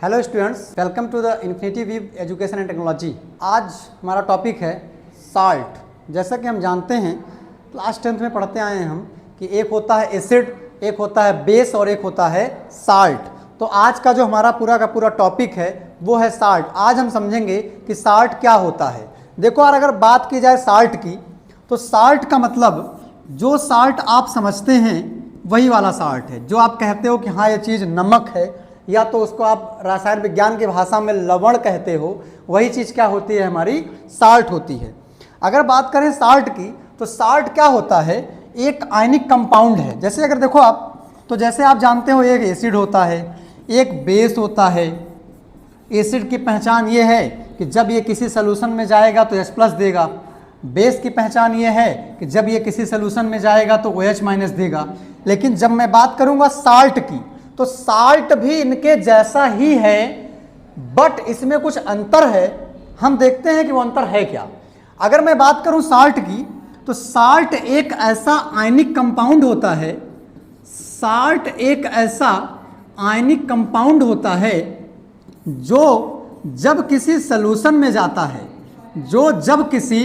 Hello students, welcome to the infinity weave education and technology. आज हमारा topic है salt. जैसा कि हम जानते हैं, क्लास 10th में पढ़ते आए हैं हम कि एक होता है एसिड, एक होता है बेस और एक होता है साल्ट। तो आज का जो हमारा पूरा का पूरा टॉपिक है वो है साल्ट। आज हम समझेंगे कि साल्ट क्या होता है। देखो यार, अगर बात की जाए साल्ट की, तो साल्ट का मतलब जो साल्ट आप समझते हैं वही वाला साल्ट है। जो आप कहते हो कि हाँ ये चीज़ नमक है, या तो उसको आप रसायन विज्ञान की भाषा में लवण कहते हो, वही चीज़ क्या होती है, हमारी साल्ट होती है। अगर बात करें साल्ट की, तो साल्ट क्या होता है, एक आयनिक कंपाउंड है। जैसे अगर देखो आप, तो जैसे आप जानते हो एक एसिड होता है, एक बेस होता है। एसिड की पहचान ये है कि जब ये किसी सॉल्यूशन में जाएगा तो H+ देगा। बेस की पहचान ये है कि जब ये किसी सॉल्यूशन में जाएगा तो OH- देगा। लेकिन जब मैं बात करूँगा साल्ट की, तो साल्ट भी इनके जैसा ही है, बट इसमें कुछ अंतर है। हम देखते हैं कि वो अंतर है क्या। अगर मैं बात करूं साल्ट की, तो साल्ट एक ऐसा आयनिक कंपाउंड होता है, साल्ट एक ऐसा आयनिक कंपाउंड होता है जो जब किसी सॉल्यूशन में जाता है, जब किसी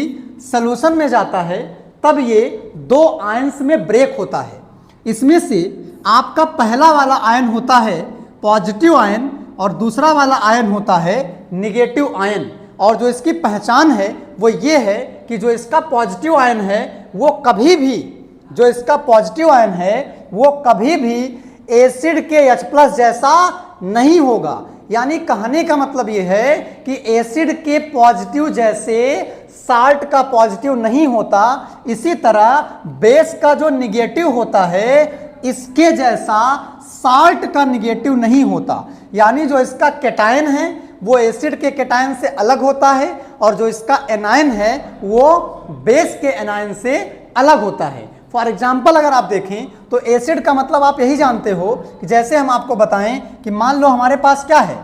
सॉल्यूशन में जाता है, तब ये दो आयंस में ब्रेक होता है। इसमें से आपका पहला वाला आयन होता है पॉजिटिव आयन और दूसरा वाला आयन होता है निगेटिव आयन। और जो इसकी पहचान है वो ये है कि जो इसका पॉजिटिव आयन है वो कभी भी, जो इसका पॉजिटिव आयन है वो कभी भी एसिड के H+ जैसा नहीं होगा। यानी कहने का मतलब ये है कि एसिड के पॉजिटिव जैसे साल्ट का पॉजिटिव नहीं होता, इसी तरह बेस का जो निगेटिव होता है इसके जैसा साल्ट का निगेटिव नहीं होता। यानी जो इसका कैटायन है वो एसिड के कैटायन से अलग होता है, और जो इसका एनायन है वो बेस के एनायन से अलग होता है। फॉर एग्जाम्पल अगर आप देखें तो एसिड का मतलब आप यही जानते हो कि जैसे हम आपको बताएं कि मान लो हमारे पास क्या है,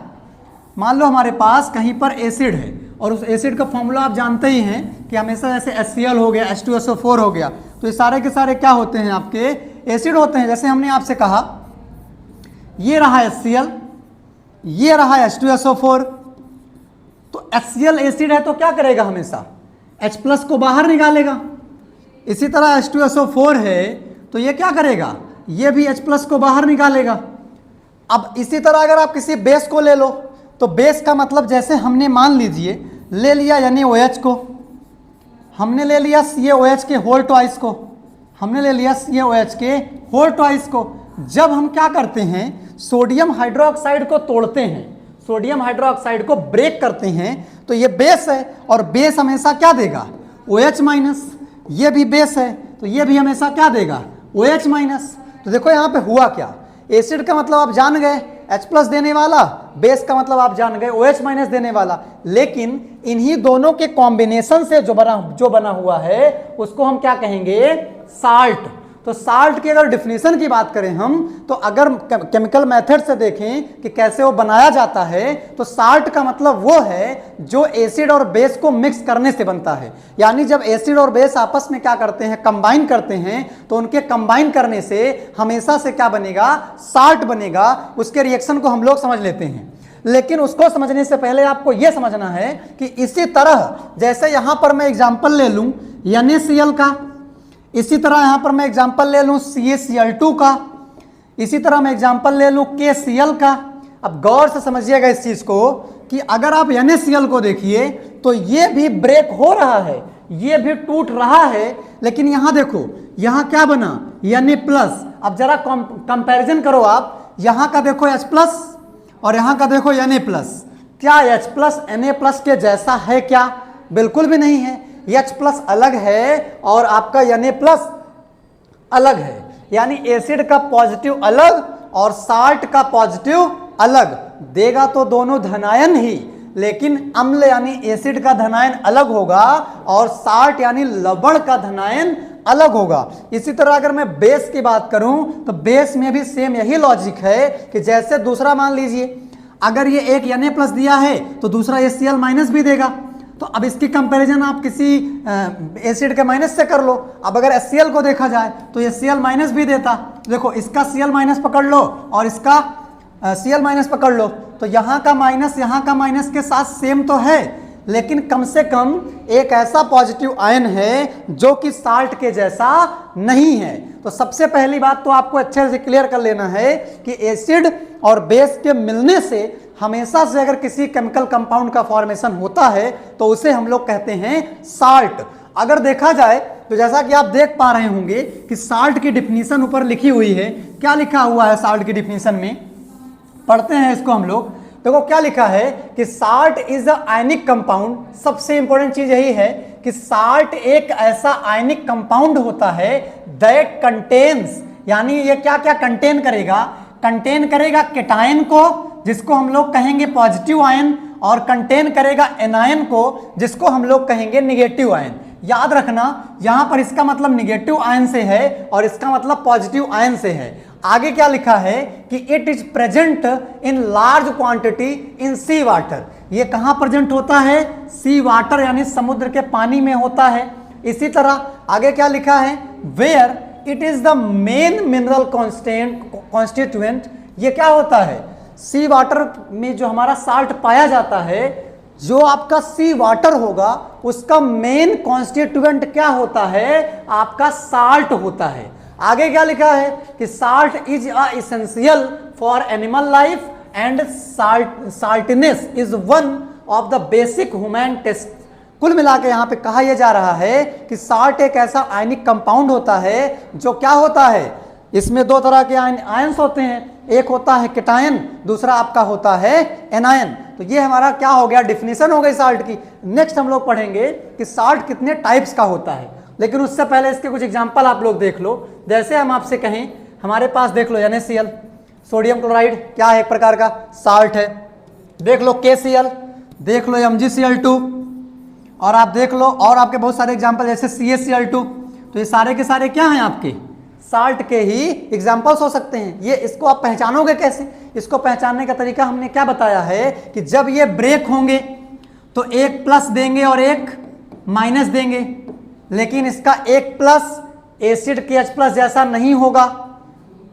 मान लो हमारे पास कहीं पर एसिड है, और उस एसिड का फॉर्मूला आप जानते ही हैं कि हमेशा जैसे HCl हो गया, H2SO4 हो गया, तो ये सारे के सारे क्या होते हैं, आपके एसिड होते हैं। जैसे हमने आपसे कहा ये रहा HCl, ये रहा H2SO4, तो HCl एसिड है तो क्या करेगा, हमेशा H+ को बाहर निकालेगा। इसी तरह H2SO4 है तो ये क्या करेगा, ये भी H+ को बाहर निकालेगा। अब इसी तरह अगर आप किसी बेस को ले लो, तो बेस का मतलब जैसे हमने मान लीजिए ले लिया यानी OH को, हमने ले लिया CaOH के होल ट्वाइस को, हमने ले लिया CaOH के होल ट्वाइस को। जब हम क्या करते हैं, सोडियम हाइड्रोक्साइड को तोड़ते हैं, सोडियम हाइड्रोक्साइड को ब्रेक करते हैं, तो ये बेस है, और बेस हमेशा क्या देगा, OH-। ये भी बेस है तो ये भी हमेशा क्या देगा, OH-। तो देखो यहाँ पे हुआ क्या, एसिड का मतलब आप जान गए H+ देने वाला, बेस का मतलब आप जान गए OH- देने वाला। लेकिन इन्हीं दोनों के कॉम्बिनेशन से जो बना हुआ है उसको हम क्या कहेंगे, साल्ट। तो साल्ट की अगर डिफिनीशन की बात करें हम, तो अगर केमिकल मेथड से देखें कि कैसे वो बनाया जाता है, तो साल्ट का मतलब वो है जो एसिड और बेस को मिक्स करने से बनता है। यानी जब एसिड और बेस आपस में क्या करते हैं, कंबाइन करते हैं, तो उनके कंबाइन करने से हमेशा से क्या बनेगा, साल्ट बनेगा। उसके रिएक्शन को हम लोग समझ लेते हैं, लेकिन उसको समझने से पहले आपको यह समझना है कि इसी तरह जैसे यहां पर मैं एग्जांपल ले लूं NaCl का, इसी तरह यहां पर मैं एग्जांपल ले लूं CaCl2 का, इसी तरह मैं एग्जांपल ले लूं KCl का। अब गौर से समझिएगा इस चीज को कि अगर आप NaCl को देखिए तो ये भी ब्रेक हो रहा है, ये भी टूट रहा है, लेकिन यहां देखो यहां क्या बना, Na+। अब जरा कंपैरिजन करो, आप यहां का देखो H+ और यहां का देखो Na+। क्या H+ Na+ के जैसा है क्या, बिल्कुल भी नहीं है। H+ अलग है और आपका Na+ अलग है। यानी एसिड का पॉजिटिव अलग और साल्ट का पॉजिटिव अलग देगा, तो दोनों धनायन ही, लेकिन अम्ल यानी एसिड का धनायन अलग होगा और साल्ट यानी लवण का धनायन अलग होगा। इसी तरह अगर मैं बेस की बात करूं, तो बेस में भी सेम यही लॉजिक है कि जैसे दूसरा मान लीजिए अगर ये एक Na+ दिया है तो दूसरा HCl- भी देगा। तो अब इसकी कंपैरिजन आप किसी एसिड के माइनस से कर लो। अब अगर HCl को देखा जाए तो HCl- भी देता, देखो इसका Cl- पकड़ लो और इसका Cl- पकड़ लो, तो यहाँ का माइनस के साथ सेम तो है, लेकिन कम से कम एक ऐसा पॉजिटिव आयन है जो कि साल्ट के जैसा नहीं है। तो सबसे पहली बात तो आपको अच्छे से क्लियर कर लेना है कि एसिड और बेस के मिलने से हमेशा से अगर किसी केमिकल कंपाउंड का फॉर्मेशन होता है तो उसे हम लोग कहते हैं साल्ट। अगर देखा जाए तो जैसा कि आप देख पा रहे होंगे कि साल्ट की डिफिनीशन ऊपर लिखी हुई है। क्या लिखा हुआ है साल्ट की डिफिनीशन में, पढ़ते हैं इसको हम लोग। देखो क्या लिखा है कि salt is a ionic compound. सबसे इंपॉर्टेंट चीज यही है कि साल्ट एक ऐसा आयनिक कंपाउंड होता है दैट कंटेन्स, यानी ये क्या क्या कंटेन करेगा, कंटेन करेगा केटायन को जिसको हम लोग कहेंगे पॉजिटिव आयन, और कंटेन करेगा एनायन को जिसको हम लोग कहेंगे निगेटिव आयन। याद रखना यहां पर इसका मतलब निगेटिव आयन से है और इसका मतलब पॉजिटिव आयन से है। आगे क्या लिखा है कि it is present in large quantity in sea water. ये कहां प्रेजेंट होता है, सी वाटर यानी समुद्र के पानी में होता है। इसी तरह आगे क्या लिखा है, where it is the main mineral constituent. ये क्या होता है, सी वाटर में जो हमारा साल्ट पाया जाता है, जो आपका सी वाटर होगा उसका मेन कॉन्स्टिट्यूएंट क्या होता है, आपका साल्ट होता है। आगे क्या लिखा है कि salt is a essential for animal life and saltness is one of the basic human taste. कुल मिला के यहाँ पे कहा यह जा रहा है कि साल्ट एक ऐसा आयनिक कंपाउंड होता है जो क्या होता है, इसमें दो तरह के आयंस होते हैं, एक होता है केटायन, दूसरा आपका होता है एनायन। तो ये हमारा क्या हो गया, डिफिनीशन हो गई साल्ट की। नेक्स्ट हम लोग पढ़ेंगे कि साल्ट कितने टाइप्स का होता है, लेकिन उससे पहले इसके कुछ एग्जांपल आप लोग देख लो। जैसे हम आपसे कहें, हमारे पास देख लो NaCl, सोडियम क्लोराइड क्या है, एक प्रकार का साल्ट है। देख लो KCl, देख लो MgCl2, और आप देख लो और आपके बहुत सारे एग्जाम्पल जैसे CaCl2। तो ये सारे के सारे क्या हैं, आपके साल्ट के ही एग्जाम्पल्स हो सकते हैं। ये इसको आप पहचानोगे कैसे, इसको पहचानने का तरीका हमने क्या बताया है कि जब ये ब्रेक होंगे तो एक प्लस देंगे और एक माइनस देंगे, लेकिन इसका एक प्लस एसिड KH+ जैसा नहीं होगा।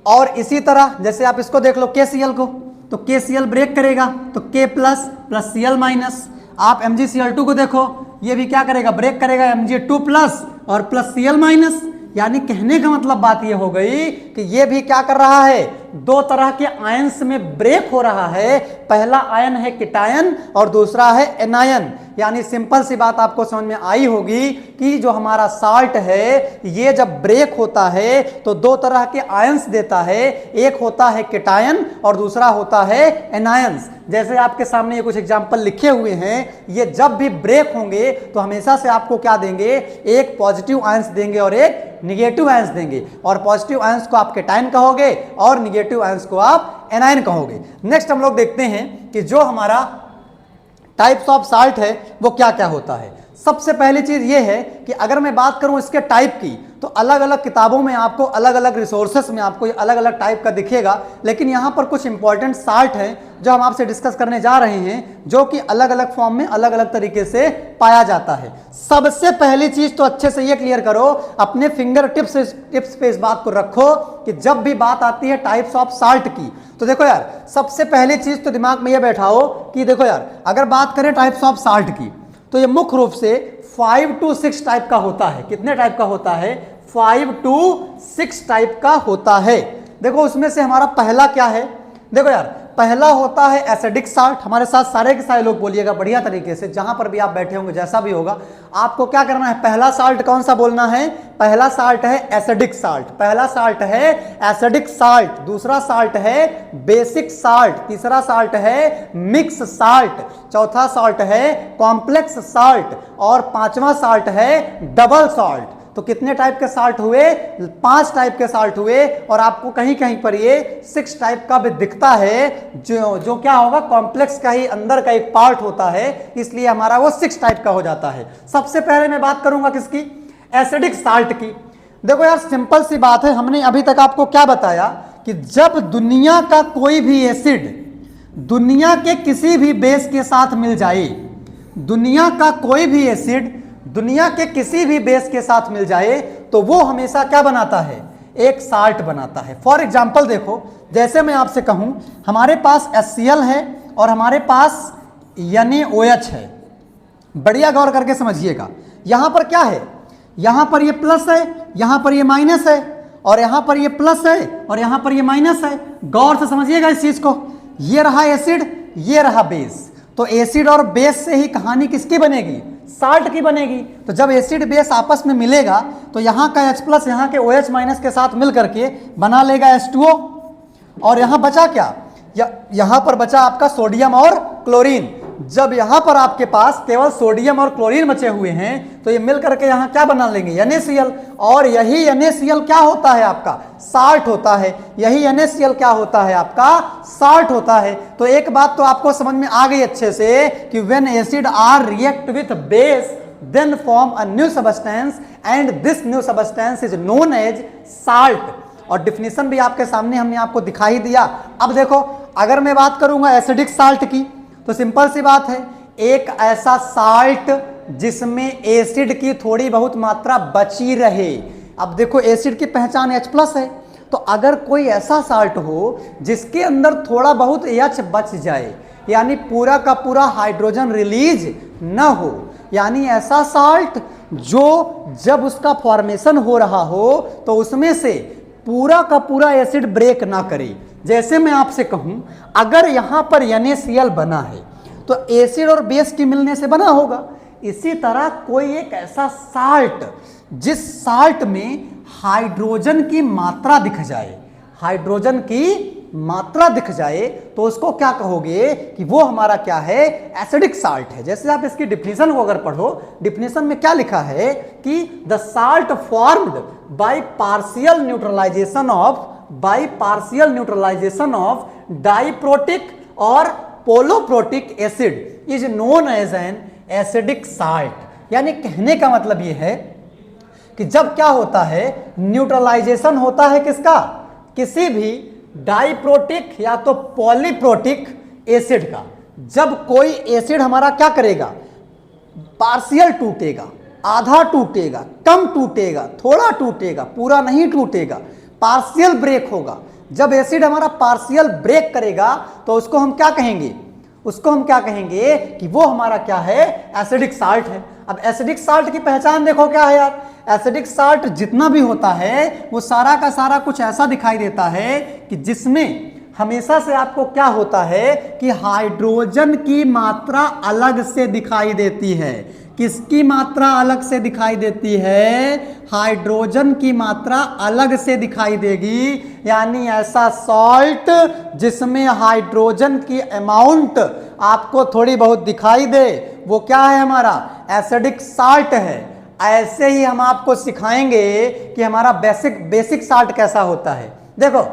और इसी तरह जैसे आप इसको देख लो KCl को, तो KCl ब्रेक करेगा तो K+ प्लस Cl-। आप MgCl2 को देखो, ये भी क्या करेगा, ब्रेक करेगा Mg2+ और प्लस Cl-। यानी कहने का मतलब बात ये हो गई कि ये भी क्या कर रहा है, दो तरह के आयंस में ब्रेक हो रहा है। पहला आयन है केटायन और दूसरा है एनायन। यानी सिंपल सी बात आपको समझ में आई होगी कि जो हमारा साल्ट है ये जब ब्रेक होता है तो दो तरह के आयंस देता है, एक होता है केटायन और दूसरा होता है एनायंस। जैसे आपके सामने ये कुछ एग्जाम्पल लिखे हुए हैं, ये जब भी ब्रेक होंगे तो हमेशा से आपको क्या देंगे, एक पॉजिटिव आयंस देंगे और एक निगेटिव आयंस देंगे, और पॉजिटिव आयंस को आप केटायन कहोगे और निगेटिव आयंस को आप एनायन कहोगे। नेक्स्ट हम लोग देखते हैं कि जो हमारा टाइप्स ऑफ साल्ट है वो क्या क्या होता है। सबसे पहली चीज ये है कि अगर मैं बात करूं इसके टाइप की, तो अलग अलग किताबों में आपको अलग अलग रिसोर्सेस में आपको अलग अलग टाइप का दिखेगा, लेकिन यहाँ पर कुछ इंपॉर्टेंट साल्ट हैं जो हम आपसे डिस्कस करने जा रहे हैं, जो कि अलग अलग फॉर्म में अलग अलग तरीके से पाया जाता है। सबसे पहली चीज तो अच्छे से ये क्लियर करो, अपने फिंगर टिप्स पे इस बात को रखो कि जब भी बात आती है टाइप्स ऑफ साल्ट की, तो देखो यार सबसे पहली चीज तो दिमाग में ये बैठाओ कि देखो यार अगर बात करें टाइप्स ऑफ साल्ट की, तो ये मुख्य रूप से 5 to 6 टाइप का होता है। कितने टाइप का होता है, 5 to 6 टाइप का होता है। देखो उसमें से हमारा पहला क्या है, देखो यार पहला होता है एसिडिक साल्ट। हमारे साथ सारे के सारे लोग बोलिएगा बढ़िया तरीके से, जहां पर भी आप बैठे होंगे जैसा भी होगा, आपको क्या करना है, पहला साल्ट कौन सा बोलना है, पहला साल्ट है एसिडिक साल्ट। पहला साल्ट है एसिडिक साल्ट, दूसरा साल्ट है बेसिक साल्ट, तीसरा साल्ट है मिक्स साल्ट, चौथा साल्ट है कॉम्प्लेक्स साल्ट, और पांचवा साल्ट है डबल साल्ट। तो कितने टाइप के साल्ट हुए, 5 टाइप के साल्ट हुए, और आपको कहीं कहीं पर ये 6 टाइप का भी दिखता है, जो क्या होगा, कॉम्प्लेक्स का ही अंदर का एक पार्ट होता है, इसलिए हमारा वो 6 टाइप का हो जाता है। सबसे पहले मैं बात करूंगा किसकी, एसिडिक साल्ट की। देखो यार सिंपल सी बात है, हमने अभी तक आपको क्या बताया कि जब दुनिया का कोई भी एसिड दुनिया के किसी भी बेस के साथ मिल जाए, दुनिया का कोई भी एसिड दुनिया के किसी भी बेस के साथ मिल जाए, तो वो हमेशा क्या बनाता है, एक साल्ट बनाता है। फॉर एग्जाम्पल देखो, जैसे मैं आपसे कहूं हमारे पास HCl है और हमारे पास NaOH है। बढ़िया गौर करके समझिएगा, यहां पर क्या है, यहां पर ये प्लस है, यहां पर ये माइनस है, और यहां पर ये प्लस है और यहां पर ये माइनस है। गौर से समझिएगा इस चीज को। ये रहा एसिड, ये रहा बेस। तो एसिड और बेस से ही कहानी किसकी बनेगी, साल्ट की बनेगी। तो जब एसिड बेस आपस में मिलेगा तो यहाँ का H प्लस यहाँ के OH माइनस के साथ मिल करके बना लेगा H2O। और यहाँ बचा क्या, यहाँ पर बचा आपका सोडियम और क्लोरीन। जब यहाँ पर आपके पास केवल सोडियम और क्लोरीन बचे हुए हैं तो ये मिल करके यहाँ क्या बना लेंगे, NaCl। और यही NaCl क्या होता है आपका, साल्ट होता है। यही NaCl क्या होता है आपका, साल्ट होता है। तो एक बात तो आपको समझ में आ गई अच्छे से कि when acid are react with base then form a new substance and this new substance is known as salt। और डिफिनीशन भी आपके सामने हमने आपको दिखाई दिया। अब देखो, अगर मैं बात करूंगा एसिडिक साल्ट की तो सिंपल सी बात है, एक ऐसा साल्ट जिसमें एसिड की थोड़ी बहुत मात्रा बची रहे। अब देखो, एसिड की पहचान H प्लस है, तो अगर कोई ऐसा साल्ट हो जिसके अंदर थोड़ा बहुत H बच जाए, यानी पूरा का पूरा हाइड्रोजन रिलीज न हो, यानी ऐसा साल्ट जो जब उसका फॉर्मेशन हो रहा हो तो उसमें से पूरा का पूरा एसिड ब्रेक ना करे। जैसे मैं आपसे कहूं, अगर यहां पर NaCl बना है तो एसिड और बेस के मिलने से बना होगा। इसी तरह कोई एक ऐसा साल्ट जिस साल्ट में हाइड्रोजन की मात्रा दिख जाए, हाइड्रोजन की मात्रा दिख जाए, तो उसको क्या कहोगे कि वो हमारा क्या है, एसिडिक साल्ट है। जैसे आप इसकी डिफिनीशन को अगर पढ़ो, डिफिनीशन में क्या लिखा है कि the salt formed by partial neutralization of diprotic और polyprotic acid is known as an acidic salt. यानी कहने का मतलब ये है कि जब क्या होता है, न्यूट्रलाइजेशन होता है किसका, किसी भी डाइप्रोटिक या तो पॉलीप्रोटिक एसिड का। जब कोई एसिड हमारा क्या करेगा, पार्शियल टूटेगा, आधा टूटेगा, कम टूटेगा, थोड़ा टूटेगा, पूरा नहीं टूटेगा, पार्शियल ब्रेक होगा। जब एसिड हमारा पार्शियल ब्रेक करेगा तो उसको हम क्या कहेंगे, उसको हम क्या कहेंगे कि वो हमारा क्या है, एसिडिक साल्ट है। अब एसिडिक साल्ट की पहचान देखो क्या है यार, एसिडिक साल्ट जितना भी होता है वो सारा का सारा कुछ ऐसा दिखाई देता है कि जिसमें हमेशा से आपको क्या होता है कि हाइड्रोजन की मात्रा अलग से दिखाई देती है। किसकी मात्रा अलग से दिखाई देती है, हाइड्रोजन की मात्रा अलग से दिखाई देगी। यानी ऐसा सॉल्ट जिसमें हाइड्रोजन की अमाउंट आपको थोड़ी बहुत दिखाई दे, वो क्या है, हमारा एसिडिक साल्ट है। ऐसे ही हम आपको सिखाएंगे कि हमारा बेसिक साल्ट कैसा होता है। देखो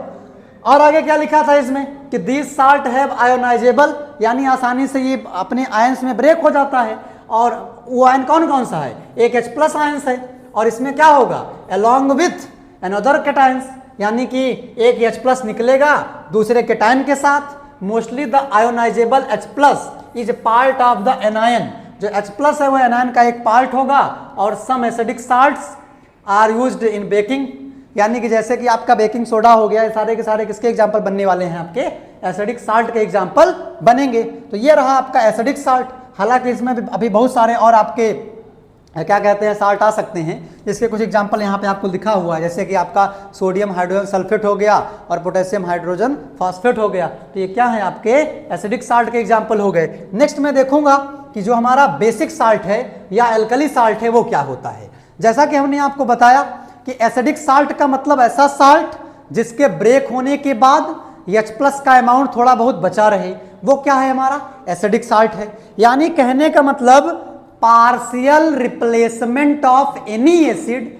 और आगे क्या लिखा था इसमें कि दीज साल्ट हैव आयोनाइजेबल, यानी आसानी से ये अपने आयंस में ब्रेक हो जाता है। और वो आयन कौन कौन सा है, एक H प्लस आयंस है, और इसमें क्या होगा, अलोंग विथ अनदर कैटायंस, यानी कि एक H प्लस निकलेगा दूसरे कैटायन के साथ। Mostly the ionizable H plus is part of the anion. जो H प्लस है वो एनायन का एक पार्ट होगा। और some acidic salts are used in baking, यानी कि जैसे कि आपका बेकिंग सोडा हो गया, सारे के सारे किसके एग्जाम्पल बनने वाले हैं, आपके एसिडिक साल्ट के एग्जाम्पल बनेंगे। तो ये रहा आपका एसिडिक साल्ट। हालांकि इसमें अभी बहुत सारे और आपके क्या कहते हैं साल्ट आ सकते हैं, जिसके कुछ एग्जाम्पल यहाँ पे आपको लिखा हुआ है, जैसे कि आपका सोडियम हाइड्रोजन सल्फेट हो गया और पोटेशियम हाइड्रोजन फॉस्फेट हो गया। तो ये क्या है, आपके एसिडिक साल्ट के एग्जाम्पल हो गए। नेक्स्ट मैं देखूंगा कि जो हमारा बेसिक साल्ट है या एल्कली साल्ट है वो क्या होता है। जैसा कि हमने आपको बताया कि एसिडिक साल्ट का मतलब ऐसा साल्ट जिसके ब्रेक होने के बाद H प्लस का अमाउंट थोड़ा बहुत बचा रहे, वो क्या है, हमारा एसिडिक साल्ट है। यानी कहने का मतलब partial replacement of any acid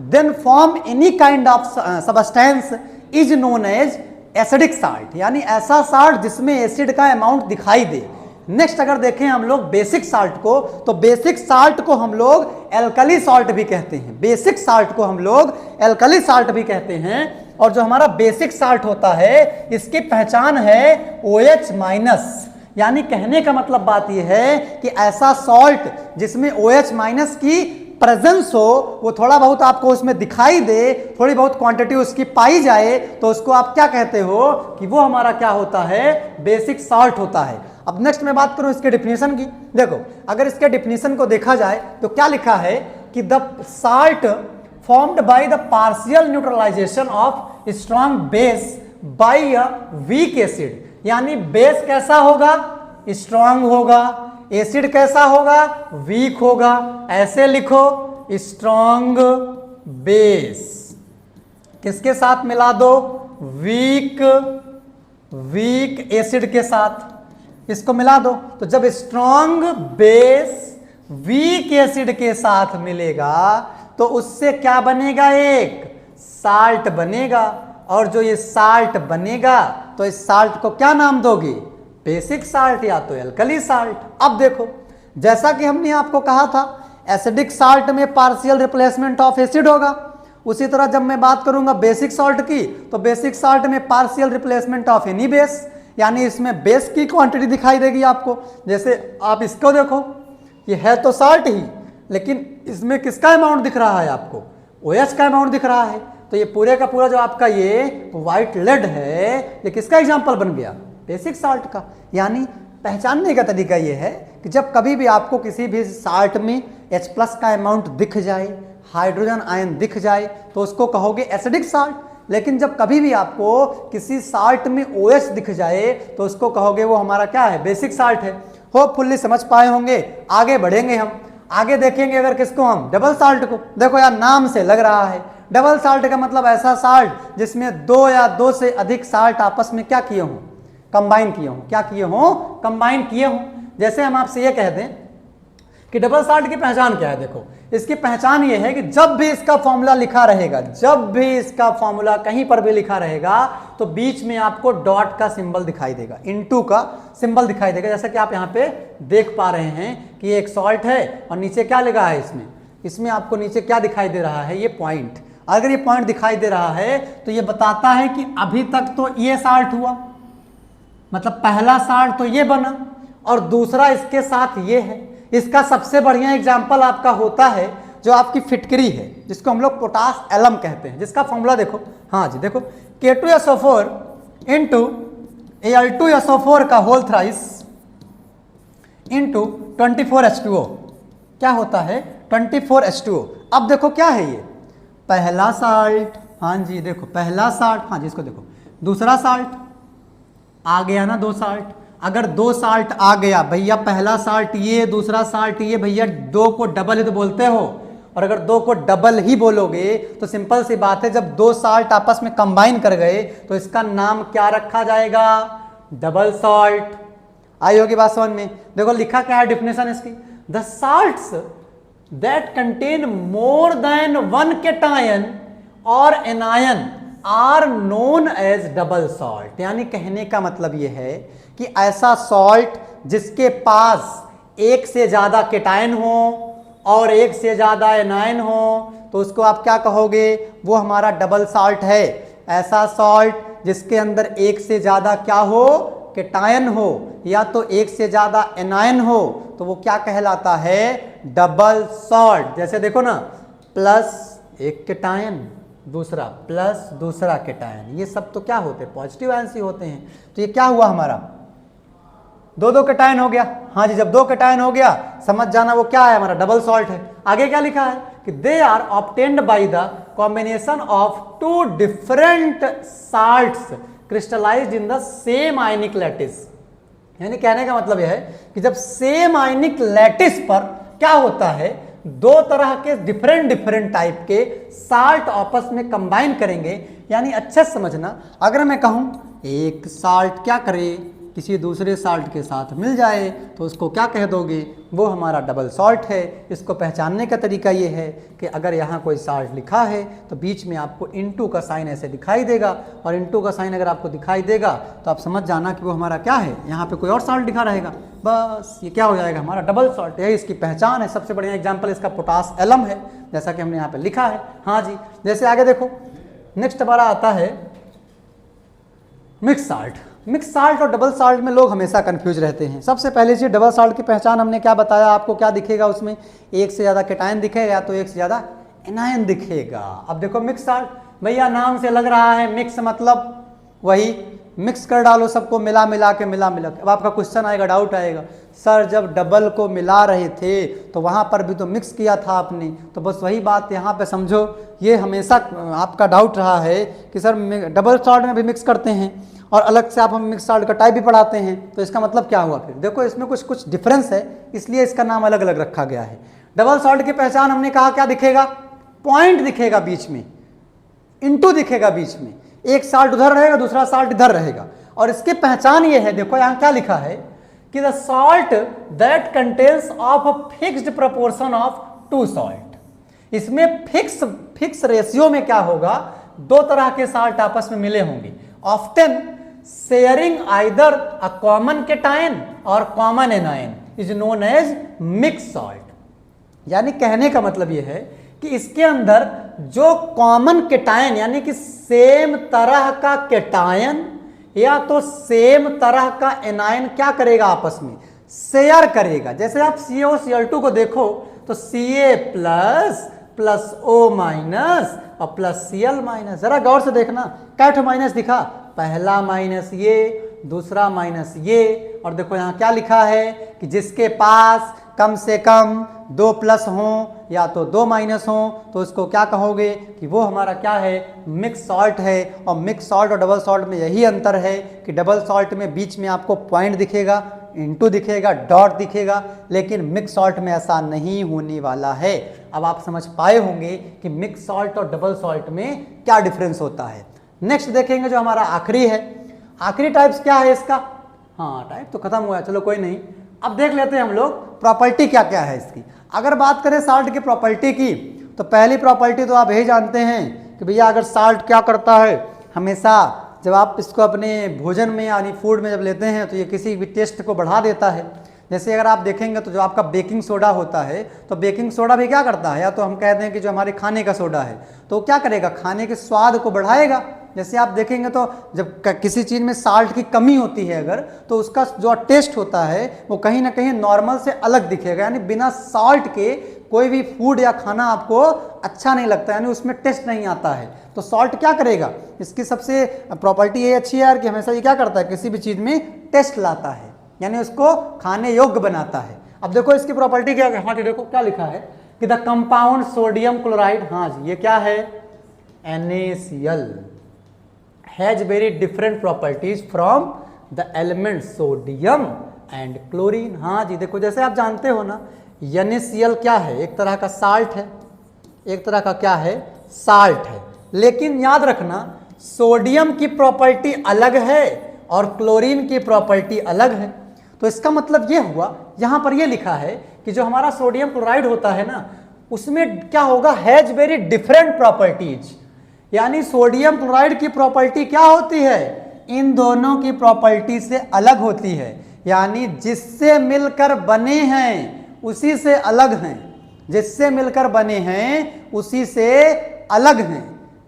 then form any kind of substance is known as acidic salt. यानी ऐसा साल्ट जिसमें एसिड का अमाउंट दिखाई दे। नेक्स्ट अगर देखें हम लोग बेसिक साल्ट को, तो बेसिक साल्ट को हम लोग एल्कली साल्ट भी कहते हैं। बेसिक साल्ट को हम लोग एल्कली साल्ट भी कहते हैं। और जो हमारा बेसिक साल्ट होता है इसकी पहचान है OH माइनस। यानी कहने का मतलब बात यह है कि ऐसा सॉल्ट जिसमें OH माइनस की प्रेजेंस हो, वो थोड़ा बहुत आपको उसमें दिखाई दे, थोड़ी बहुत क्वांटिटी उसकी पाई जाए, तो उसको आप क्या कहते हो कि वो हमारा क्या होता है, बेसिक साल्ट होता है। अब नेक्स्ट मैं बात करूं इसके डिफिनेशन की। देखो अगर इसके डिफिनेशन को देखा जाए तो क्या लिखा है कि the salt formed by the partial neutralization of strong base by a weak acid, यानी बेस कैसा होगा, स्ट्रॉन्ग होगा, एसिड कैसा होगा, वीक होगा। ऐसे लिखो, स्ट्रॉन्ग बेस किसके साथ मिला दो, वीक एसिड के साथ इसको मिला दो। तो जब स्ट्रॉन्ग बेस वीक एसिड के साथ मिलेगा तो उससे क्या बनेगा, एक साल्ट बनेगा। और जो ये साल्ट बनेगा तो इस साल्ट को क्या नाम दोगे, बेसिक साल्ट या तो एल्कली साल्ट। अब देखो जैसा कि हमने आपको कहा था एसिडिक साल्ट में पार्शियल रिप्लेसमेंट ऑफ एसिड होगा, उसी तरह जब मैं बात करूंगा बेसिक साल्ट की तो बेसिक साल्ट में partial replacement of any base, यानी इसमें बेस की क्वांटिटी दिखाई देगी आपको। जैसे आप इसको देखो, ये है तो साल्ट ही लेकिन इसमें किसका अमाउंट दिख रहा है आपको, OH का अमाउंट दिख रहा है। तो ये पूरे का पूरा जो आपका ये व्हाइट लेड है ये किसका एग्जाम्पल बन गया, बेसिक साल्ट का। यानी पहचानने का तरीका ये है कि जब कभी भी आपको किसी भी साल्ट में H+ का अमाउंट दिख जाए, हाइड्रोजन आयन दिख जाए तो उसको कहोगे एसिडिक साल्ट। लेकिन जब कभी भी आपको किसी साल्ट में OH दिख जाए तो उसको कहोगे वो हमारा क्या है, बेसिक साल्ट है। होपफुली समझ पाए होंगे। आगे बढ़ेंगे, हम आगे देखेंगे अगर किसको, हम डबल साल्ट को। देखो यार नाम से लग रहा है डबल साल्ट का मतलब ऐसा साल्ट जिसमें दो या दो से अधिक साल्ट आपस में क्या किए हों, कंबाइन किए हों। क्या किए हों, कंबाइन किए हों। जैसे हम आपसे ये कह दें कि डबल साल्ट की पहचान क्या है, देखो इसकी पहचान ये है कि जब भी इसका फॉर्मूला लिखा रहेगा, जब भी इसका फॉर्मूला कहीं पर भी लिखा रहेगा तो बीच में आपको डॉट का सिंबल दिखाई देगा, इनटू का सिंबल दिखाई देगा। जैसा कि आप यहाँ पे देख पा रहे हैं कि एक सॉल्ट है और नीचे क्या लिखा है, इसमें आपको नीचे क्या दिखाई दे रहा है, ये पॉइंट। अगर ये पॉइंट दिखाई दे रहा है तो ये बताता है कि अभी तक तो ये साल्ट हुआ, मतलब पहला साल्ट तो ये बना और दूसरा इसके साथ ये है। इसका सबसे बढ़िया एग्जाम्पल आपका होता है जो आपकी फिटकरी है, जिसको हम लोग पोटास एलम कहते हैं, जिसका फॉर्मूला देखो, हाँ जी देखो, K2SO4 इंटू Al2SO4 का होल थ्राइस इंटू 24H2O क्या होता है, 24H2O। अब देखो क्या है ये, पहला साल्ट, हाँ जी देखो पहला साल्ट, हाँ जी इसको देखो, दूसरा साल्ट आ गया ना, दो साल्ट। अगर दो साल्ट आ गया भैया, पहला साल्ट ये, दूसरा साल्ट ये, भैया दो को डबल ही तो बोलते हो। और अगर दो को डबल ही बोलोगे तो सिंपल सी बात है, जब दो साल्ट आपस में कंबाइन कर गए तो इसका नाम क्या रखा जाएगा, डबल साल्ट। आई होगी बात समझ में। देखो लिखा क्या है डिफिनेशन इसकी, the salts that contain more than one cation और anion are known as double salt. यानी कहने का मतलब यह है कि ऐसा सॉल्ट जिसके पास एक से ज्यादा केटायन हो और एक से ज्यादा एनायन हो तो उसको आप क्या कहोगे, वो हमारा डबल सॉल्ट है। ऐसा सॉल्ट जिसके अंदर एक से ज्यादा क्या हो, केटायन हो, या तो एक से ज्यादा एनायन हो, तो वो क्या कहलाता है, डबल सॉल्ट। जैसे देखो ना, प्लस एक केटायन, दूसरा प्लस दूसरा केटायन, ये सब तो क्या होते हैं, पॉजिटिव आयन ही होते हैं। तो ये क्या हुआ हमारा, दो दो केटायन हो गया। हाँ जी, जब दो केटायन हो गया समझ जाना वो क्या है, हमारा डबल सॉल्ट है। आगे क्या लिखा है कि they are obtained by the combination of two different salts crystallized in the same ionic lattice. यानी कहने का मतलब यह है कि जब सेम आयनिक लैटिस पर क्या होता है, दो तरह के डिफरेंट टाइप के साल्ट आपस में कंबाइन करेंगे। यानी अच्छे से समझना, अगर मैं कहूं एक साल्ट क्या करे, किसी दूसरे साल्ट के साथ मिल जाए तो उसको क्या कह दोगे, वो हमारा डबल सॉल्ट है। इसको पहचानने का तरीका ये है कि अगर यहाँ कोई साल्ट लिखा है तो बीच में आपको इनटू का साइन ऐसे दिखाई देगा, और इनटू का साइन अगर आपको दिखाई देगा तो आप समझ जाना कि वो हमारा क्या है, यहाँ पे कोई और साल्ट लिखा रहेगा, बस ये क्या हो जाएगा, हमारा डबल सॉल्ट। यही इसकी पहचान है। सबसे बढ़िया एग्जाम्पल इसका पोटास एलम है, जैसा कि हमने यहाँ पे लिखा है। हाँ जी, जैसे आगे देखो, नेक्स्ट हमारा आता है मिक्स साल्ट। मिक्स साल्ट और डबल साल्ट में लोग हमेशा कंफ्यूज रहते हैं। सबसे पहले चीज, डबल साल्ट की पहचान हमने क्या बताया आपको, क्या दिखेगा उसमें, एक से ज़्यादा केटायन दिखेगा तो एक से ज़्यादा एनायन दिखेगा। अब देखो मिक्स साल्ट, भैया नाम से लग रहा है मिक्स मतलब वही मिक्स कर डालो सबको, मिला मिला के अब आपका क्वेश्चन आएगा, डाउट आएगा, सर जब डबल को मिला रहे थे तो वहाँ पर भी तो मिक्स किया था आपने। तो बस वही बात यहाँ पे समझो, ये हमेशा आपका डाउट रहा है कि सर डबल सॉल्ट में भी मिक्स करते हैं और अलग से आप हम मिक्स सॉल्ट का टाइप भी पढ़ाते हैं, तो इसका मतलब क्या हुआ? फिर देखो इसमें कुछ डिफरेंस है, इसलिए इसका नाम अलग अलग रखा गया है। डबल सॉल्ट की पहचान हमने कहा क्या दिखेगा? पॉइंट दिखेगा बीच में, इंटू दिखेगा बीच में, एक साल्ट उधर रहेगा दूसरा साल्ट इधर रहेगा। और इसकी पहचान ये है, देखो यहाँ क्या लिखा है कि the salt that contains of a fixed proportion of two salt. इसमें फिक्स रेशियो में क्या होगा? दो तरह के साल्ट आपस में मिले होंगे, often sharing either a common cation और common anion is known as mix salt. यानी कहने का मतलब यह है कि इसके अंदर जो कॉमन केटायन यानी कि सेम तरह का केटायन या तो सेम तरह का एनायन क्या करेगा? आपस में शेयर करेगा। जैसे आप CaOCl2 को देखो तो Ca plus plus O minus और प्लस Cl माइनस, जरा गौर से देखना क्या माइनस दिखा? पहला माइनस ये, दूसरा माइनस ये, और देखो यहाँ क्या लिखा है कि जिसके पास कम से कम दो प्लस हों या तो दो माइनस हों तो उसको क्या कहोगे कि वो हमारा क्या है? मिक्स सॉल्ट है। और मिक्स सॉल्ट और डबल सॉल्ट में यही अंतर है कि डबल सॉल्ट में बीच में आपको पॉइंट दिखेगा, इंटू दिखेगा, डॉट दिखेगा, लेकिन मिक्स सॉल्ट में ऐसा नहीं होने वाला है। अब आप समझ पाए होंगे कि मिक्स सॉल्ट और डबल सॉल्ट में क्या डिफरेंस होता है। नेक्स्ट देखेंगे जो हमारा आखिरी है, आखिरी टाइप्स क्या है इसका? हाँ टाइप तो खत्म हुआ, चलो कोई नहीं। अब देख लेते हैं हम लोग प्रॉपर्टी क्या क्या है इसकी। अगर बात करें साल्ट की प्रॉपर्टी की तो पहली प्रॉपर्टी तो आप यही जानते हैं कि भैया अगर साल्ट क्या करता है, हमेशा जब आप इसको अपने भोजन में यानी फूड में जब लेते हैं तो ये किसी भी टेस्ट को बढ़ा देता है। जैसे अगर आप देखेंगे तो जो आपका बेकिंग सोडा होता है तो बेकिंग सोडा भी क्या करता है, या तो हम कहते हैं कि जो हमारे खाने का सोडा है तो क्या करेगा? खाने के स्वाद को बढ़ाएगा। जैसे आप देखेंगे तो जब किसी चीज़ में साल्ट की कमी होती है अगर, तो उसका जो टेस्ट होता है वो कहीं ना कहीं नॉर्मल से अलग दिखेगा। यानी बिना साल्ट के कोई भी फूड या खाना आपको अच्छा नहीं लगता, यानी उसमें टेस्ट नहीं आता है। तो सॉल्ट क्या करेगा? इसकी सबसे प्रॉपर्टी ये अच्छी है यार कि हमेशा ये क्या करता है? किसी भी चीज़ में टेस्ट लाता है, यानी उसको खाने योग्य बनाता है। अब देखो इसकी प्रॉपर्टी क्या है? हाँ जी देखो क्या लिखा है कि द कंपाउंड सोडियम क्लोराइड, हाँ जी ये क्या है? NaCl has very different properties from the element sodium and chlorine. हाँ जी देखो जैसे आप जानते हो ना, NaCl क्या है? एक तरह का साल्ट है, एक तरह का क्या है? साल्ट है। लेकिन याद रखना सोडियम की प्रॉपर्टी अलग है और क्लोरीन की प्रॉपर्टी अलग है। तो इसका मतलब ये हुआ, यहां पर ये लिखा है कि जो हमारा सोडियम क्लोराइड होता है ना उसमें क्या होगा? Has very different properties. यानी सोडियम क्लोराइड की प्रॉपर्टी क्या होती है? इन दोनों की प्रॉपर्टी से अलग होती है। यानी जिससे मिलकर बने हैं उसी से अलग हैं, जिससे मिलकर बने हैं उसी से अलग हैं।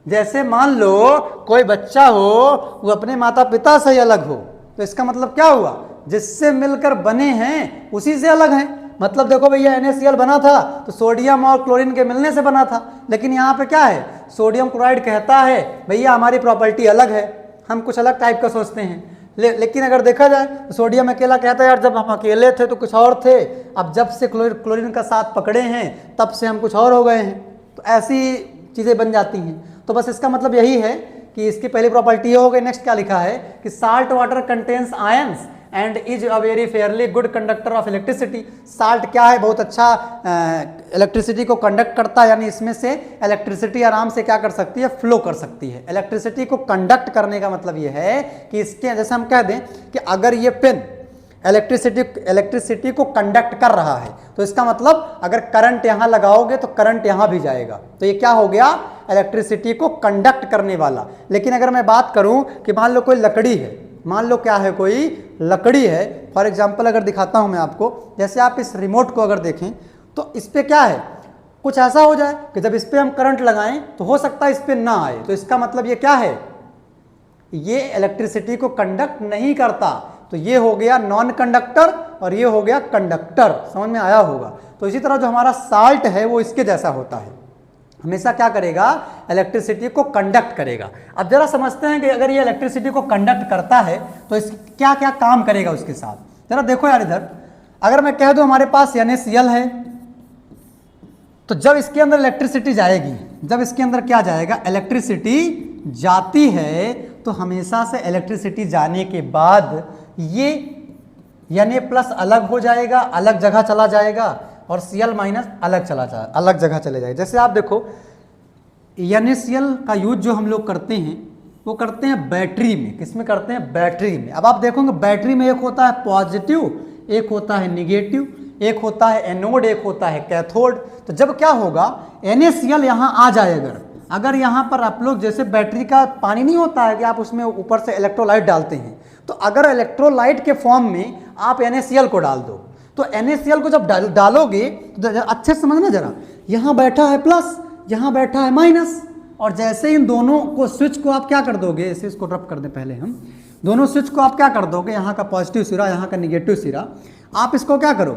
जैसे मान लो कोई बच्चा हो वो अपने माता पिता से ही अलग हो, तो इसका मतलब क्या हुआ? जिससे मिलकर बने हैं उसी से अलग हैं। मतलब देखो भैया NaCl बना था तो सोडियम और क्लोरीन के मिलने से बना था, लेकिन यहाँ पे क्या है? सोडियम क्लोराइड कहता है भैया हमारी प्रॉपर्टी अलग है, हम कुछ अलग टाइप का सोचते हैं। लेकिन अगर देखा जाए तो सोडियम अकेला कहता है यार जब हम अकेले थे तो कुछ और थे, अब जब से क्लोरीन का साथ पकड़े हैं तब से हम कुछ और हो गए हैं। तो ऐसी चीज़ें बन जाती हैं। तो बस इसका मतलब यही है कि इसकी पहली प्रॉपर्टी ये हो गई। नेक्स्ट क्या लिखा है कि salt water contains ions and is a very fairly good conductor of electricity. Salt क्या है? बहुत अच्छा इलेक्ट्रिसिटी को कंडक्ट करता है, यानी इसमें से इलेक्ट्रिसिटी आराम से क्या कर सकती है? फ्लो कर सकती है। इलेक्ट्रिसिटी को कंडक्ट करने का मतलब ये है कि इसके जैसे हम कह दें कि अगर ये पेन इलेक्ट्रिसिटी को कंडक्ट कर रहा है तो इसका मतलब अगर करंट यहाँ लगाओगे तो करंट यहाँ भी जाएगा। तो ये क्या हो गया? इलेक्ट्रिसिटी को कंडक्ट करने वाला। लेकिन अगर मैं बात करूँ कि मान लो कोई लकड़ी है, मान लो क्या है? कोई लकड़ी है। फॉर एग्जाम्पल अगर दिखाता हूं मैं आपको, जैसे आप इस रिमोट को अगर देखें तो इस पे क्या है? कुछ ऐसा हो जाए कि जब इस पे हम करंट लगाएं तो हो सकता है इस पे ना आए। तो इसका मतलब ये क्या है? ये इलेक्ट्रिसिटी को कंडक्ट नहीं करता। तो ये हो गया नॉन कंडक्टर और ये हो गया कंडक्टर। समझ में आया होगा? तो इसी तरह जो हमारा साल्ट है वो इसके जैसा होता है। हमेशा क्या करेगा, इलेक्ट्रिसिटी को कंडक्ट करेगा। अब जरा समझते हैं कि अगर ये इलेक्ट्रिसिटी को कंडक्ट करता है तो इस क्या क्या काम करेगा उसके साथ। जरा देखो यार इधर, अगर मैं कह दूं हमारे पास NaCl है, तो जब इसके अंदर इलेक्ट्रिसिटी जाएगी, जब इसके अंदर क्या जाएगा, इलेक्ट्रिसिटी जाती है, तो हमेशा से इलेक्ट्रिसिटी जाने के बाद ये Na+ अलग हो जाएगा, अलग जगह चला जाएगा, और Cl- अलग जगह चले जाएगा। जैसे आप देखो NaCl का यूज जो हम लोग करते हैं वो करते हैं बैटरी में। किस में करते हैं, बैटरी में। अब आप देखोगे बैटरी में एक होता है पॉजिटिव, एक होता है निगेटिव, एक होता है एनोड, एक होता है कैथोड। तो जब क्या होगा, NaCl यहाँ आ जाए, अगर यहाँ पर आप लोग जैसे बैटरी का पानी नहीं होता है कि आप उसमें ऊपर से इलेक्ट्रोलाइट डालते हैं, तो अगर इलेक्ट्रोलाइट के फॉर्म में आप NaCl को डाल दो, तो NaCl को जब डालोगे तो अच्छे से समझना जरा, यहाँ बैठा है प्लस, यहाँ बैठा है माइनस, और जैसे इन दोनों को स्विच को आप क्या कर दोगे, इसे इसको रब कर दें पहले हम, दोनों स्विच को आप क्या कर दोगे, यहाँ का पॉजिटिव सिरा, यहाँ का निगेटिव सिरा, आप इसको क्या करो,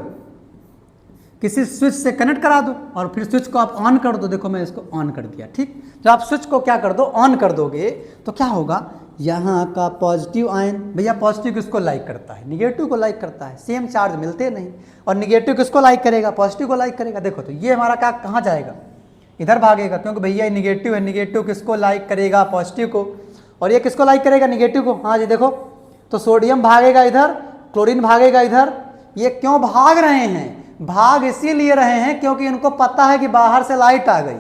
किसी स्विच से कनेक्ट करा दो और फिर स्विच को आप ऑन कर दो। देखो मैं इसको ऑन कर दिया, ठीक। जब आप स्विच को क्या कर दो, ऑन कर दोगे, तो क्या होगा, यहाँ का पॉजिटिव आयन, भैया पॉजिटिव किसको लाइक करता है, निगेटिव को लाइक करता है, सेम चार्ज मिलते नहीं, और निगेटिव किसको लाइक करेगा, पॉजिटिव को लाइक करेगा। देखो तो ये हमारा क्या कहाँ जाएगा, इधर भागेगा, क्योंकि भैया ये निगेटिव है, निगेटिव किसको लाइक करेगा, पॉजिटिव को, और ये किसको लाइक करेगा, निगेटिव को। हाँ जी देखो, तो सोडियम भागेगा इधर, क्लोरीन भागेगा इधर। ये क्यों भाग रहे हैं, भाग इसीलिए रहे हैं क्योंकि इनको पता है कि बाहर से लाइट आ गई,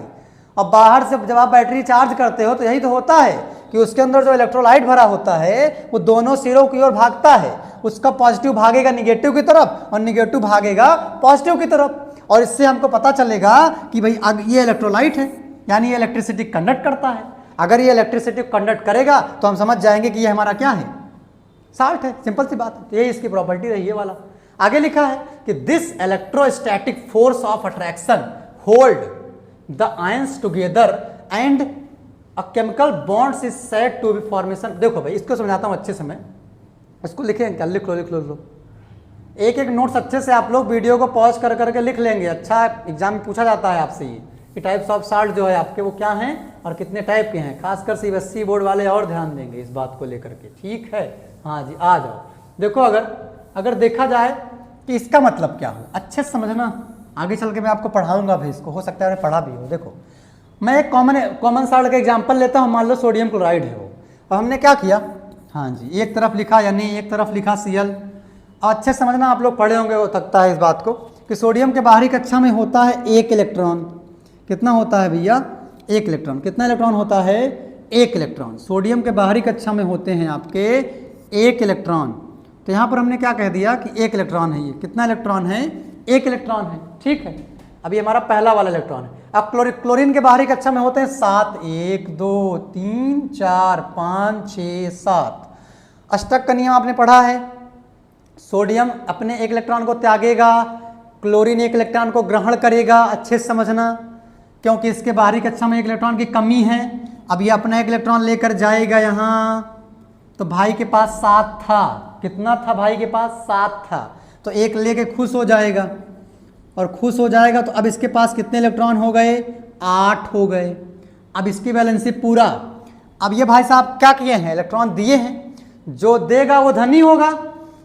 और बाहर से जब आप बैटरी चार्ज करते हो तो यही तो होता है कि उसके अंदर जो इलेक्ट्रोलाइट भरा होता है वो दोनों सिरों की ओर भागता है, उसका पॉजिटिव भागेगा निगेटिव की तरफ और निगेटिव भागेगा पॉजिटिव की तरफ, और इससे हमको पता चलेगा कि भाई ये इलेक्ट्रोलाइट है, यानी ये इलेक्ट्रिसिटी कंडक्ट करता है। अगर ये इलेक्ट्रिसिटी कंडक्ट करेगा तो हम समझ जाएंगे कि ये हमारा क्या है, साल्ट है। सिंपल सी बात है, ये इसकी प्रॉपर्टी रही है वाला। आगे लिखा है कि this electrostatic force of attraction hold the ions together and a chemical bonds is said to be formation. देखो भाई इसको समझाता हूं अच्छे से, मैं इसको लिखें क्या, लिख लो एक एक नोट्स अच्छे से आप लोग वीडियो को पॉज कर करके लिख लेंगे। अच्छा एग्जाम में पूछा जाता है आपसे ये कि टाइप्स ऑफ साल्ट जो है आपके वो क्या हैं और कितने टाइप के हैं, खासकर CBSE बोर्ड वाले और ध्यान देंगे इस बात को लेकर के, ठीक है। हाँ जी आ जाओ। देखो अगर देखा जाए कि इसका मतलब क्या हो, अच्छे से समझना, आगे चल के मैं आपको पढ़ाऊंगा भी इसको, हो सकता है मैं पढ़ा भी हो। देखो मैं एक कॉमन साल्ट का एग्जांपल लेता हूँ, मान लो सोडियम क्लोराइड है वो, और हमने क्या किया, हाँ जी एक तरफ लिखा यानी एक तरफ लिखा Cl। अच्छे समझना, आप लोग पढ़े होंगे हो सकता है इस बात को कि सोडियम के बाहरी कक्षा में होता है 1 इलेक्ट्रॉन। कितना होता है भैया, 1 इलेक्ट्रॉन। कितना इलेक्ट्रॉन होता है, 1 इलेक्ट्रॉन। सोडियम के बाहरी कक्षा में होते हैं आपके 1 इलेक्ट्रॉन। तो यहाँ पर हमने क्या कह दिया कि 1 इलेक्ट्रॉन है। ये कितना इलेक्ट्रॉन है, 1 इलेक्ट्रॉन है, ठीक है। अब ये हमारा पहला वाला इलेक्ट्रॉन है। अब क्लोरीन के बाहरी कक्षा में होते हैं 7, 1 2 3 4 5 6 7। अष्टक का नियम आपने पढ़ा है, सोडियम अपने 1 इलेक्ट्रॉन को त्यागेगा, क्लोरीन 1 इलेक्ट्रॉन को ग्रहण करेगा। अच्छे से समझना, क्योंकि इसके बाहरी कक्षा में 1 इलेक्ट्रॉन की कमी है। अब ये अपना 1 इलेक्ट्रॉन लेकर जाएगा यहाँ, तो भाई के पास 7 था। कितना था भाई के पास, 7 था। तो 1 लेके खुश हो जाएगा, और खुश हो जाएगा तो अब इसके पास कितने इलेक्ट्रॉन हो गए, 8 हो गए। अब इसकी वैलेंसी पूरा। अब ये भाई साहब क्या किए हैं, इलेक्ट्रॉन दिए हैं, जो देगा वो धनी होगा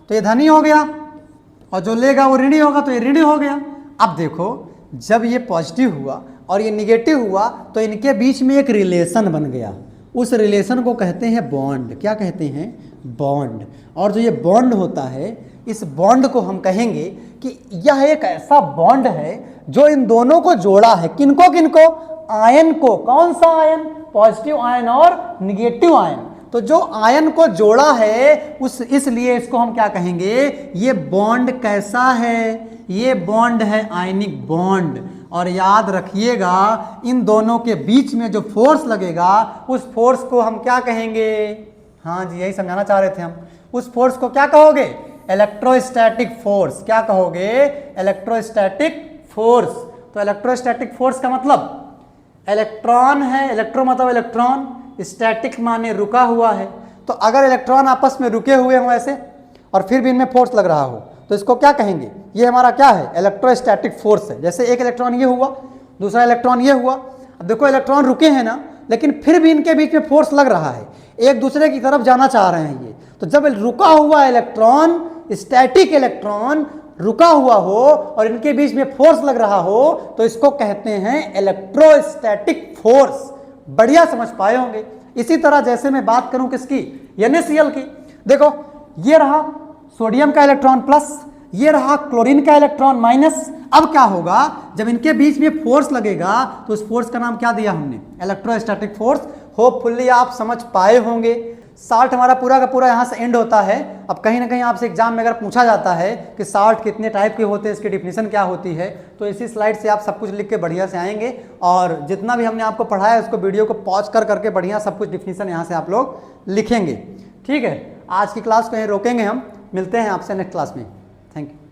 तो ये धनी हो गया, और जो लेगा वो ऋणी होगा तो ये ऋणी हो गया। अब देखो जब ये पॉजिटिव हुआ और ये निगेटिव हुआ तो इनके बीच में एक रिलेशन बन गया। उस रिलेशन को कहते हैं बॉन्ड। क्या कहते हैं, बॉन्ड। और जो ये बॉन्ड होता है, इस बॉन्ड को हम कहेंगे कि यह एक ऐसा बॉन्ड है जो इन दोनों को जोड़ा है। किनको किनको, आयन को। कौन सा आयन, पॉजिटिव आयन और निगेटिव आयन। तो जो आयन को जोड़ा है इसलिए इसको हम क्या कहेंगे, ये बॉन्ड कैसा है, ये बॉन्ड है आयनिक बॉन्ड। और याद रखिएगा इन दोनों के बीच में जो फोर्स लगेगा उस फोर्स को हम क्या कहेंगे, हाँ जी यही समझाना चाह रहे थे हम। उस फोर्स को क्या कहोगे, इलेक्ट्रोस्टैटिक फोर्स। क्या कहोगे, इलेक्ट्रोस्टैटिक फोर्स। तो इलेक्ट्रोस्टैटिक फोर्स का मतलब इलेक्ट्रॉन है, इलेक्ट्रो मतलब इलेक्ट्रॉन, स्टैटिक माने रुका हुआ है। तो अगर इलेक्ट्रॉन आपस में रुके हुए हों ऐसे और फिर भी इनमें फोर्स लग रहा हो तो इसको क्या कहेंगे, ये हमारा क्या है, इलेक्ट्रोस्टैटिक फोर्स है। जैसे एक इलेक्ट्रॉन ये हुआ, दूसरा इलेक्ट्रॉन ये हुआ। अब देखो इलेक्ट्रॉन रुके हैं ना, लेकिन फिर भी इनके बीच में फोर्स लग रहा है, एक दूसरे की तरफ जाना चाह रहे हैं ये। तो जब रुका हुआ इलेक्ट्रॉन, स्टैटिक इलेक्ट्रॉन रुका हुआ हो और इनके बीच में फोर्स लग रहा हो, तो इसको कहते हैं इलेक्ट्रोस्टैटिक फोर्स। बढ़िया समझ पाए होंगे। इसी तरह जैसे मैं बात करूं किसकी, NaCl की, देखो ये रहा सोडियम का इलेक्ट्रॉन प्लस, ये रहा क्लोरीन का इलेक्ट्रॉन माइनस। अब क्या होगा, जब इनके बीच में फोर्स लगेगा तो उस फोर्स का नाम क्या दिया हमने, इलेक्ट्रोस्टैटिक फोर्स। होपफुली आप समझ पाए होंगे। साल्ट हमारा पूरा का पूरा यहाँ से एंड होता है। अब कहीं ना कहीं आपसे एग्जाम में अगर पूछा जाता है कि साल्ट कितने टाइप के होते हैं, इसकी डिफिनीशन क्या होती है, तो इसी स्लाइड से आप सब कुछ लिख के बढ़िया से आएंगे। और जितना भी हमने आपको पढ़ाया उसको वीडियो को पॉज कर करके बढ़िया सब कुछ डिफिनीशन यहाँ से आप लोग लिखेंगे। ठीक है, आज की क्लास को यहीं रोकेंगे हम, मिलते हैं आपसे नेक्स्ट क्लास में। Thank you.